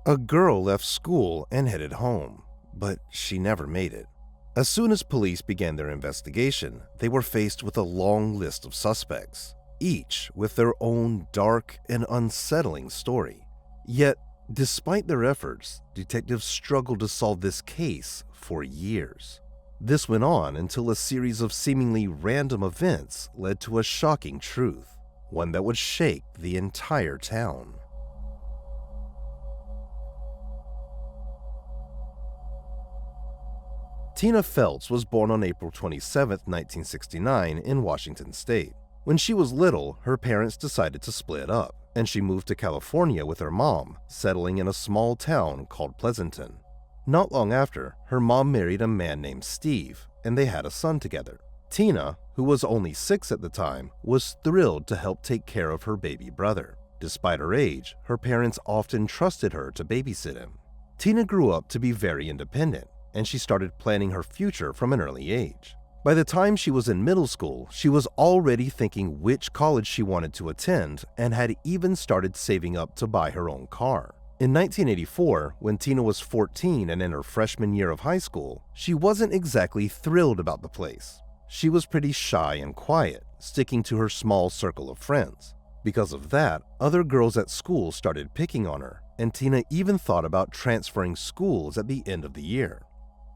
A girl left school and headed home, but she never made it. As soon as police began their investigation, they were faced with a long list of suspects, each with their own dark and unsettling story. Yet, despite their efforts, detectives struggled to solve this case for years. This went on until a series of seemingly random events led to a shocking truth, one that would shake the entire town. Tina Feltz was born on April 27, 1969, in Washington State. When she was little, her parents decided to split up, and she moved to California with her mom, settling in a small town called Pleasanton. Not long after, her mom married a man named Steve, and they had a son together. Tina, who was only 6 at the time, was thrilled to help take care of her baby brother. Despite her age, her parents often trusted her to babysit him. Tina grew up to be very independent, and she started planning her future from an early age. By the time she was in middle school, she was already thinking which college she wanted to attend and had even started saving up to buy her own car. In 1984, when Tina was 14 and in her freshman year of high school, she wasn't exactly thrilled about the place. She was pretty shy and quiet, sticking to her small circle of friends. Because of that, other girls at school started picking on her, and Tina even thought about transferring schools at the end of the year.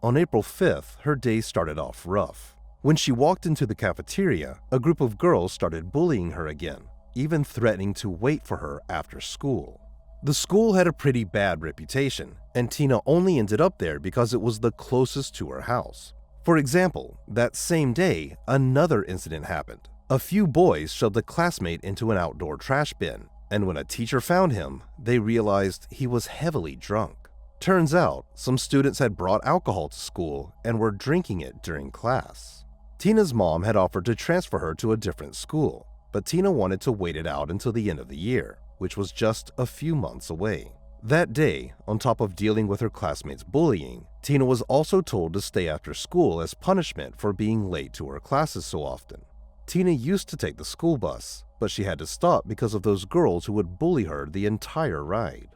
On April 5th, her day started off rough. When she walked into the cafeteria, a group of girls started bullying her again, even threatening to wait for her after school. The school had a pretty bad reputation, and Tina only ended up there because it was the closest to her house. For example, that same day, another incident happened. A few boys shoved a classmate into an outdoor trash bin, and when a teacher found him, they realized he was heavily drunk. Turns out, some students had brought alcohol to school and were drinking it during class. Tina's mom had offered to transfer her to a different school, but Tina wanted to wait it out until the end of the year, which was just a few months away. That day, on top of dealing with her classmates' bullying, Tina was also told to stay after school as punishment for being late to her classes so often. Tina used to take the school bus, but she had to stop because of those girls who would bully her the entire ride.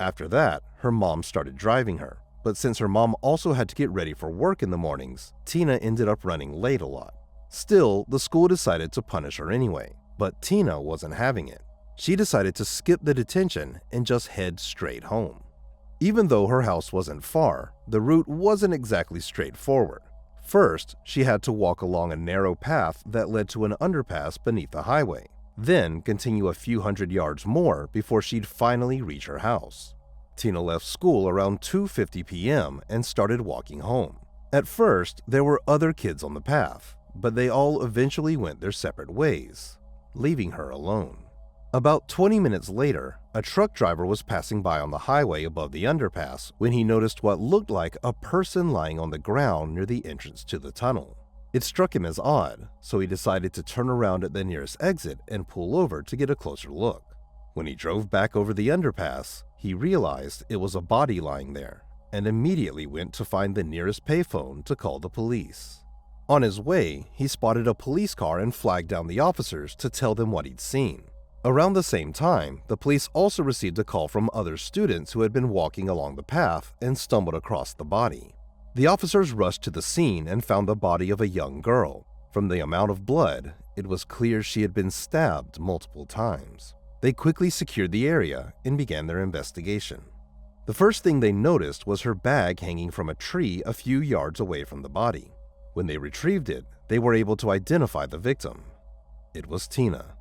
After that, her mom started driving her, but since her mom also had to get ready for work in the mornings, Tina ended up running late a lot. Still, the school decided to punish her anyway, but Tina wasn't having it. She decided to skip the detention and just head straight home. Even though her house wasn't far, the route wasn't exactly straightforward. First, she had to walk along a narrow path that led to an underpass beneath the highway, then continue a few hundred yards more before she'd finally reach her house. Tina left school around 2:50 p.m. and started walking home. At first, there were other kids on the path, but they all eventually went their separate ways, leaving her alone. About 20 minutes later, a truck driver was passing by on the highway above the underpass when he noticed what looked like a person lying on the ground near the entrance to the tunnel. It struck him as odd, so he decided to turn around at the nearest exit and pull over to get a closer look. When he drove back over the underpass, he realized it was a body lying there, and immediately went to find the nearest payphone to call the police. On his way, he spotted a police car and flagged down the officers to tell them what he'd seen. Around the same time, the police also received a call from other students who had been walking along the path and stumbled across the body. The officers rushed to the scene and found the body of a young girl. From the amount of blood, it was clear she had been stabbed multiple times. They quickly secured the area and began their investigation. The first thing they noticed was her bag hanging from a tree a few yards away from the body. When they retrieved it, they were able to identify the victim. It was Tina.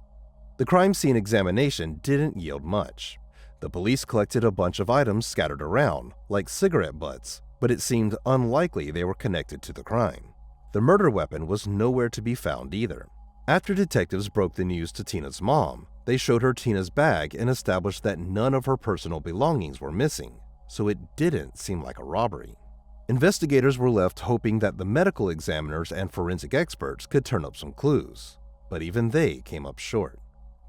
The crime scene examination didn't yield much. The police collected a bunch of items scattered around, like cigarette butts, but it seemed unlikely they were connected to the crime. The murder weapon was nowhere to be found either. After detectives broke the news to Tina's mom, they showed her Tina's bag and established that none of her personal belongings were missing, so it didn't seem like a robbery. Investigators were left hoping that the medical examiners and forensic experts could turn up some clues, but even they came up short.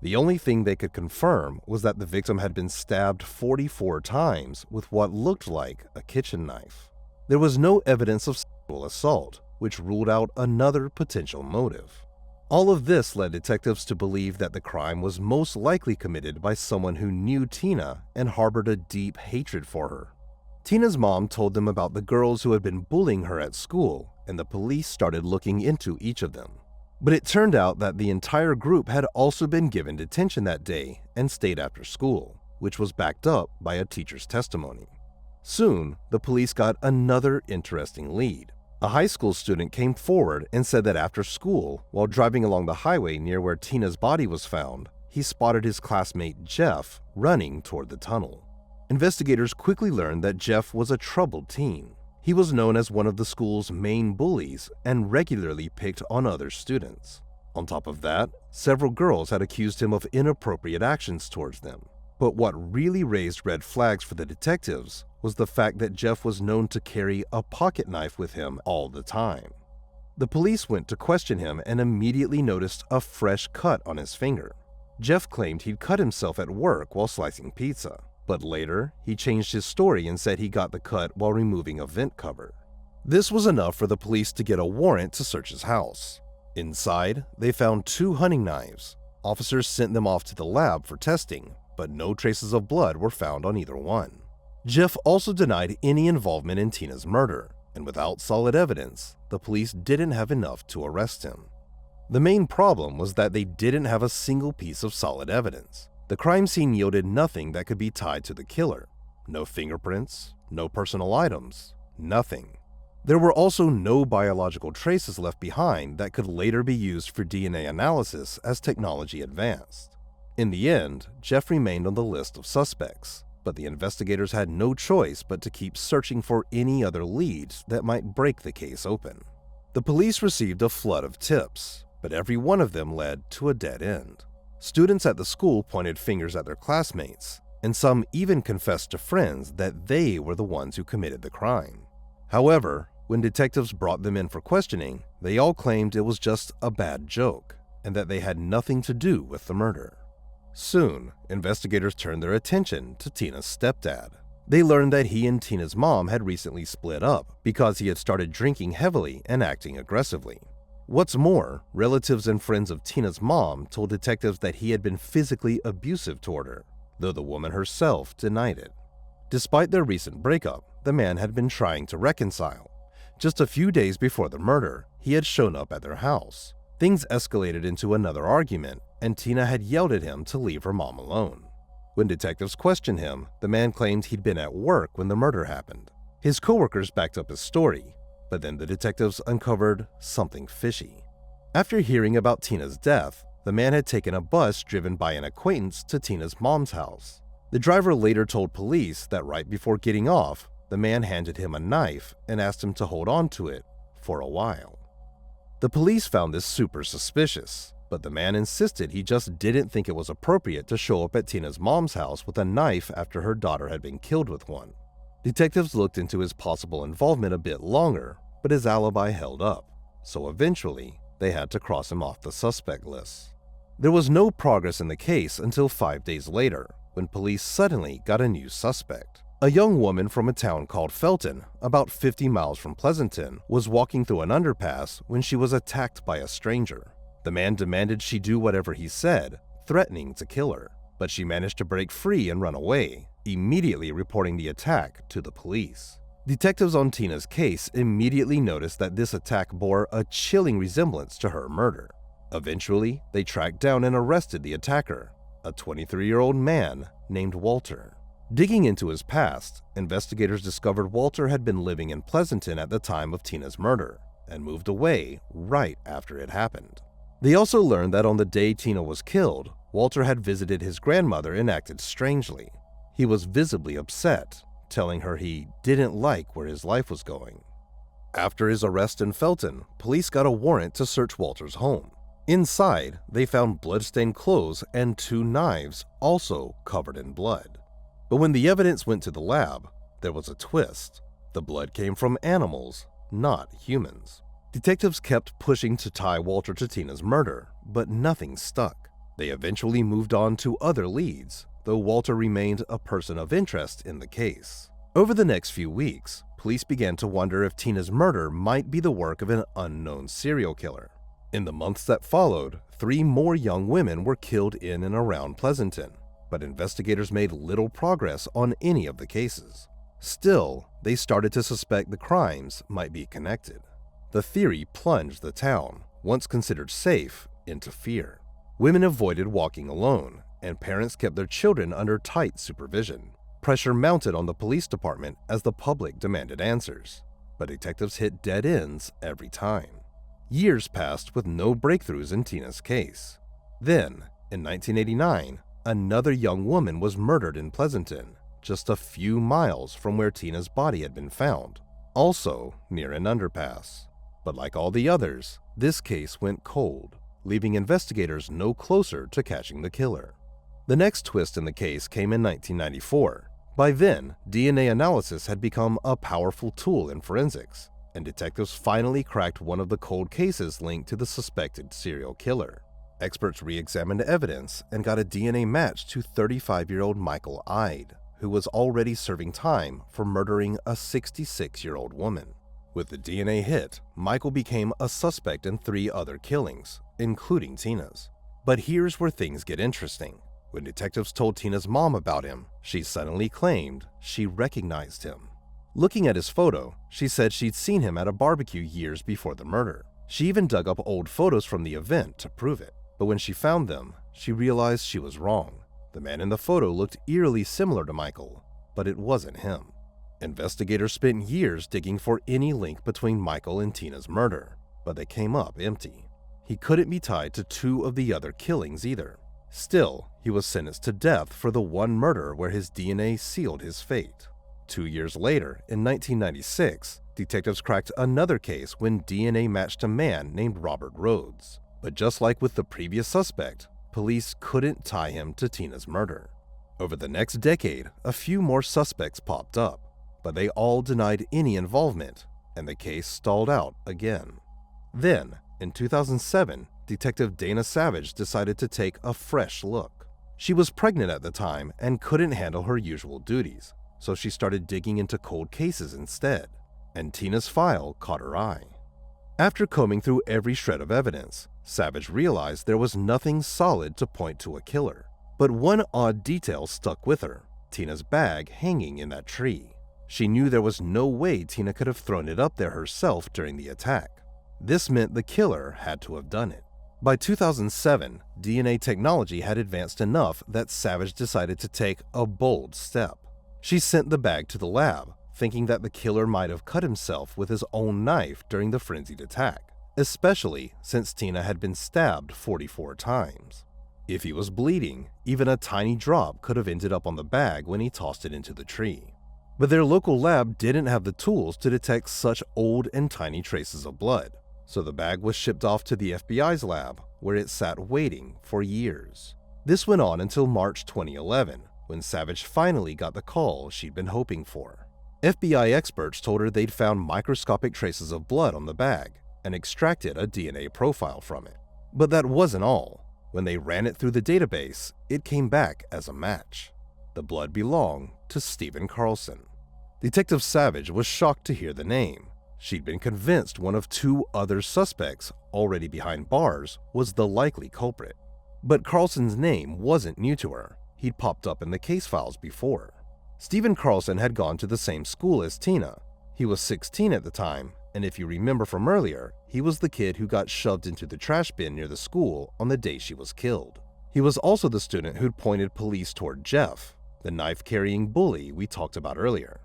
The only thing they could confirm was that the victim had been stabbed 44 times with what looked like a kitchen knife. There was no evidence of sexual assault, which ruled out another potential motive. All of this led detectives to believe that the crime was most likely committed by someone who knew Tina and harbored a deep hatred for her. Tina's mom told them about the girls who had been bullying her at school, and the police started looking into each of them. But it turned out that the entire group had also been given detention that day and stayed after school, which was backed up by a teacher's testimony. Soon, the police got another interesting lead. A high school student came forward and said that after school, while driving along the highway near where Tina's body was found, he spotted his classmate Jeff running toward the tunnel. Investigators quickly learned that Jeff was a troubled teen. He was known as one of the school's main bullies and regularly picked on other students. On top of that, several girls had accused him of inappropriate actions towards them. But what really raised red flags for the detectives was the fact that Jeff was known to carry a pocket knife with him all the time. The police went to question him and immediately noticed a fresh cut on his finger. Jeff claimed he'd cut himself at work while slicing pizza. But later, he changed his story and said he got the cut while removing a vent cover. This was enough for the police to get a warrant to search his house. Inside, they found 2 hunting knives. Officers sent them off to the lab for testing, but no traces of blood were found on either one. Jeff also denied any involvement in Tina's murder, and without solid evidence, the police didn't have enough to arrest him. The main problem was that they didn't have a single piece of solid evidence. The crime scene yielded nothing that could be tied to the killer. No fingerprints, no personal items, nothing. There were also no biological traces left behind that could later be used for DNA analysis as technology advanced. In the end, Jeff remained on the list of suspects, but the investigators had no choice but to keep searching for any other leads that might break the case open. The police received a flood of tips, but every one of them led to a dead end. Students at the school pointed fingers at their classmates, and some even confessed to friends that they were the ones who committed the crime. However, when detectives brought them in for questioning, they all claimed it was just a bad joke, and that they had nothing to do with the murder. Soon, investigators turned their attention to Tina's stepdad. They learned that he and Tina's mom had recently split up because he had started drinking heavily and acting aggressively. What's more, relatives and friends of Tina's mom told detectives that he had been physically abusive toward her, though the woman herself denied it. Despite their recent breakup, the man had been trying to reconcile. Just a few days before the murder, he had shown up at their house. Things escalated into another argument, and Tina had yelled at him to leave her mom alone. When detectives questioned him, the man claimed he'd been at work when the murder happened. His coworkers backed up his story, but then the detectives uncovered something fishy. After hearing about Tina's death, the man had taken a bus driven by an acquaintance to Tina's mom's house. The driver later told police that right before getting off, the man handed him a knife and asked him to hold on to it for a while. The police found this super suspicious, but the man insisted he just didn't think it was appropriate to show up at Tina's mom's house with a knife after her daughter had been killed with one. Detectives looked into his possible involvement a bit longer, but his alibi held up, so eventually they had to cross him off the suspect list. There was no progress in the case until 5 days later, when police suddenly got a new suspect. A young woman from a town called Felton, about 50 miles from Pleasanton, was walking through an underpass when she was attacked by a stranger. The man demanded she do whatever he said, threatening to kill her, but she managed to break free and run away, immediately reporting the attack to the police. Detectives on Tina's case immediately noticed that this attack bore a chilling resemblance to her murder. Eventually, they tracked down and arrested the attacker, a 23-year-old man named Walter. Digging into his past, investigators discovered Walter had been living in Pleasanton at the time of Tina's murder and moved away right after it happened. They also learned that on the day Tina was killed, Walter had visited his grandmother and acted strangely. He was visibly upset, telling her he didn't like where his life was going. After his arrest in Felton, police got a warrant to search Walter's home. Inside, they found blood-stained clothes and 2 knives, also covered in blood. But when the evidence went to the lab, there was a twist. The blood came from animals, not humans. Detectives kept pushing to tie Walter to Tina's murder, but nothing stuck. They eventually moved on to other leads, though Walter remained a person of interest in the case. Over the next few weeks, police began to wonder if Tina's murder might be the work of an unknown serial killer. In the months that followed, 3 more young women were killed in and around Pleasanton, but investigators made little progress on any of the cases. Still, they started to suspect the crimes might be connected. The theory plunged the town, once considered safe, into fear. Women avoided walking alone, and parents kept their children under tight supervision. Pressure mounted on the police department as the public demanded answers, but detectives hit dead ends every time. Years passed with no breakthroughs in Tina's case. Then, in 1989, another young woman was murdered in Pleasanton, just a few miles from where Tina's body had been found, also near an underpass. But like all the others, this case went cold, leaving investigators no closer to catching the killer. The next twist in the case came in 1994. By then, DNA analysis had become a powerful tool in forensics, and detectives finally cracked one of the cold cases linked to the suspected serial killer. Experts re-examined evidence and got a DNA match to 35-year-old Michael Ide, who was already serving time for murdering a 66-year-old woman. With the DNA hit, Michael became a suspect in 3 other killings, including Tina's. But here's where things get interesting. When detectives told Tina's mom about him, she suddenly claimed she recognized him. Looking at his photo, she said she'd seen him at a barbecue years before the murder. She even dug up old photos from the event to prove it. But when she found them, she realized she was wrong. The man in the photo looked eerily similar to Michael, but it wasn't him. Investigators spent years digging for any link between Michael and Tina's murder, but they came up empty. He couldn't be tied to 2 of the other killings either. Still, he was sentenced to death for the one murder where his DNA sealed his fate. 2 years later, in 1996, detectives cracked another case when DNA matched a man named Robert Rhodes. But just like with the previous suspect, police couldn't tie him to Tina's murder. Over the next decade, a few more suspects popped up, but they all denied any involvement, and the case stalled out again. Then, in 2007, Detective Dana Savage decided to take a fresh look. She was pregnant at the time and couldn't handle her usual duties, so she started digging into cold cases instead, and Tina's file caught her eye. After combing through every shred of evidence, Savage realized there was nothing solid to point to a killer. But one odd detail stuck with her: Tina's bag hanging in that tree. She knew there was no way Tina could have thrown it up there herself during the attack. This meant the killer had to have done it. By 2007, DNA technology had advanced enough that Savage decided to take a bold step. She sent the bag to the lab, thinking that the killer might have cut himself with his own knife during the frenzied attack, especially since Tina had been stabbed 44 times. If he was bleeding, even a tiny drop could have ended up on the bag when he tossed it into the tree. But their local lab didn't have the tools to detect such old and tiny traces of blood, so the bag was shipped off to the FBI's lab, where it sat waiting for years. This went on until March 2011, when Savage finally got the call she'd been hoping for. FBI experts told her they'd found microscopic traces of blood on the bag and extracted a DNA profile from it. But that wasn't all. When they ran it through the database, it came back as a match. The blood belonged to Stephen Carlson. Detective Savage was shocked to hear the name. She'd been convinced one of 2 other suspects, already behind bars, was the likely culprit. But Carlson's name wasn't new to her. He'd popped up in the case files before. Stephen Carlson had gone to the same school as Tina. He was 16 at the time, and if you remember from earlier, he was the kid who got shoved into the trash bin near the school on the day she was killed. He was also the student who'd pointed police toward Jeff, the knife-carrying bully we talked about earlier.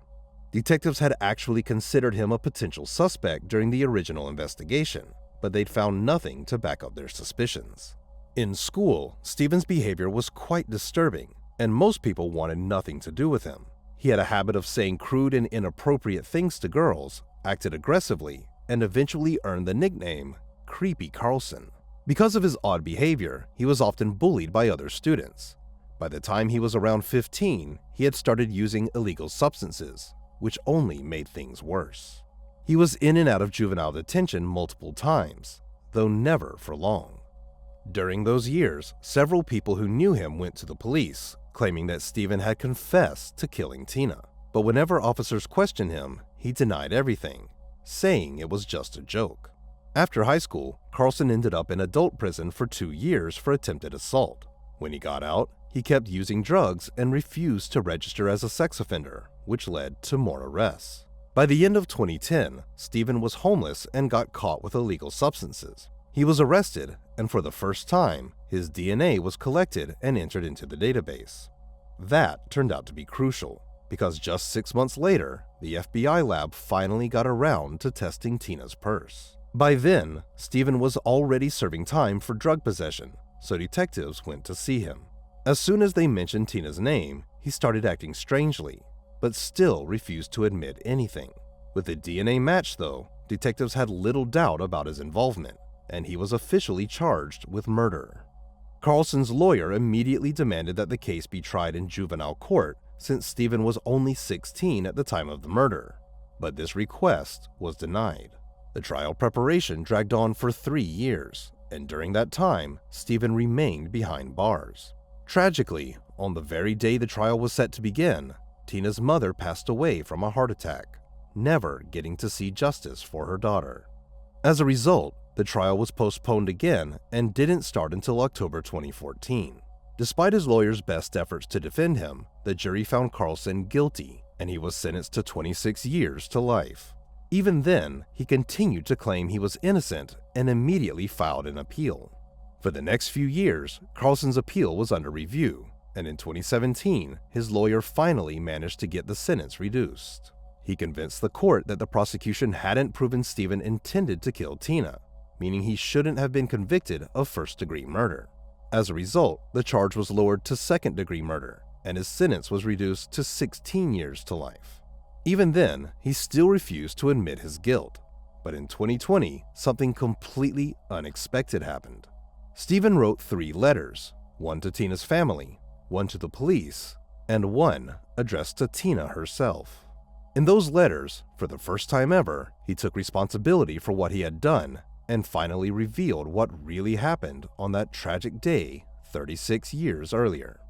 Detectives had actually considered him a potential suspect during the original investigation, but they'd found nothing to back up their suspicions. In school, Stephen's behavior was quite disturbing, and most people wanted nothing to do with him. He had a habit of saying crude and inappropriate things to girls, acted aggressively, and eventually earned the nickname Creepy Carlson. Because of his odd behavior, he was often bullied by other students. By the time he was around 15, he had started using illegal substances, which only made things worse. He was in and out of juvenile detention multiple times, though never for long. During those years, several people who knew him went to the police, claiming that Stephen had confessed to killing Tina. But whenever officers questioned him, he denied everything, saying it was just a joke. After high school, Carlson ended up in adult prison for 2 years for attempted assault. When he got out, he kept using drugs and refused to register as a sex offender, which led to more arrests. By the end of 2010, Stephen was homeless and got caught with illegal substances. He was arrested, and for the first time, his DNA was collected and entered into the database. That turned out to be crucial, because just 6 months later, the FBI lab finally got around to testing Tina's purse. By then, Stephen was already serving time for drug possession, so detectives went to see him. As soon as they mentioned Tina's name, he started acting strangely, but still refused to admit anything. With the DNA match, though, detectives had little doubt about his involvement, and he was officially charged with murder. Carlson's lawyer immediately demanded that the case be tried in juvenile court since Stephen was only 16 at the time of the murder, but this request was denied. The trial preparation dragged on for 3 years, and during that time, Stephen remained behind bars. Tragically, on the very day the trial was set to begin, Tina's mother passed away from a heart attack, never getting to see justice for her daughter. As a result, the trial was postponed again and didn't start until October 2014. Despite his lawyer's best efforts to defend him, the jury found Carlson guilty, and he was sentenced to 26 years to life. Even then, he continued to claim he was innocent and immediately filed an appeal. For the next few years, Carlson's appeal was under review, and in 2017, his lawyer finally managed to get the sentence reduced. He convinced the court that the prosecution hadn't proven Stephen intended to kill Tina, meaning he shouldn't have been convicted of first-degree murder. As a result, the charge was lowered to second-degree murder, and his sentence was reduced to 16 years to life. Even then, he still refused to admit his guilt. But in 2020, something completely unexpected happened. Stephen wrote 3 letters, one to Tina's family, one to the police, and one addressed to Tina herself. In those letters, for the first time ever, he took responsibility for what he had done and finally revealed what really happened on that tragic day 36 years earlier.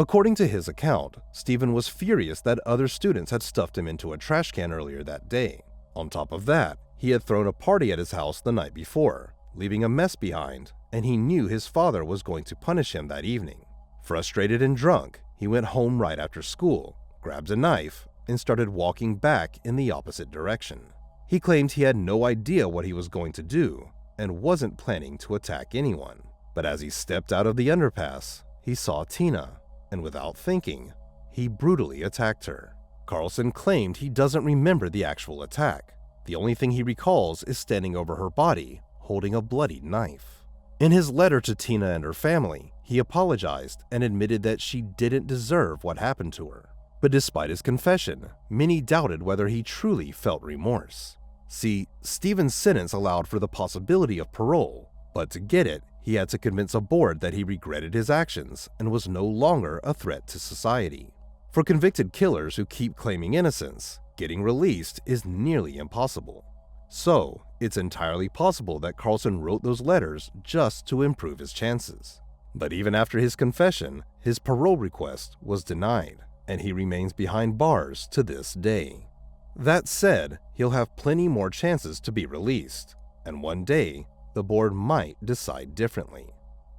According to his account, Stephen was furious that other students had stuffed him into a trash can earlier that day. On top of that, he had thrown a party at his house the night before, leaving a mess behind, and he knew his father was going to punish him that evening. Frustrated and drunk, he went home right after school, grabbed a knife, and started walking back in the opposite direction. He claimed he had no idea what he was going to do and wasn't planning to attack anyone. But as he stepped out of the underpass, he saw Tina, and without thinking, he brutally attacked her. Carlson claimed he doesn't remember the actual attack. The only thing he recalls is standing over her body, holding a bloody knife. In his letter to Tina and her family, he apologized and admitted that she didn't deserve what happened to her. But despite his confession, many doubted whether he truly felt remorse. See, Stephen's sentence allowed for the possibility of parole, but to get it, he had to convince a board that he regretted his actions and was no longer a threat to society. For convicted killers who keep claiming innocence, getting released is nearly impossible. So, it's entirely possible that Carlson wrote those letters just to improve his chances. But even after his confession, his parole request was denied, and he remains behind bars to this day. That said, he'll have plenty more chances to be released, and one day, the board might decide differently.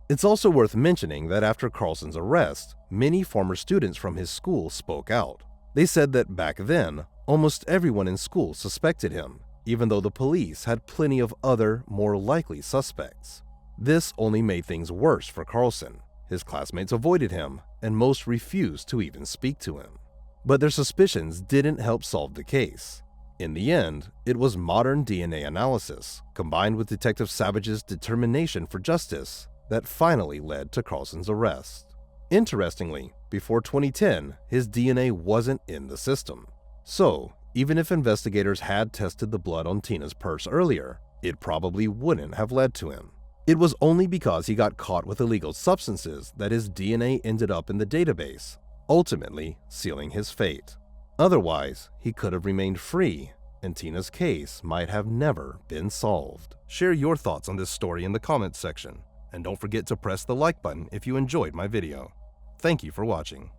It's also worth mentioning that after Carlson's arrest, many former students from his school spoke out. They said that back then, almost everyone in school suspected him, even though the police had plenty of other, more likely suspects. This only made things worse for Carlson. His classmates avoided him, and most refused to even speak to him. But their suspicions didn't help solve the case. In the end, it was modern DNA analysis, combined with Detective Savage's determination for justice, that finally led to Carlson's arrest. Interestingly, before 2010, his DNA wasn't in the system. So, even if investigators had tested the blood on Tina's purse earlier, it probably wouldn't have led to him. It was only because he got caught with illegal substances that his DNA ended up in the database, ultimately sealing his fate. Otherwise, he could have remained free, and Tina's case might have never been solved. Share your thoughts on this story in the comments section, and don't forget to press the like button if you enjoyed my video. Thank you for watching.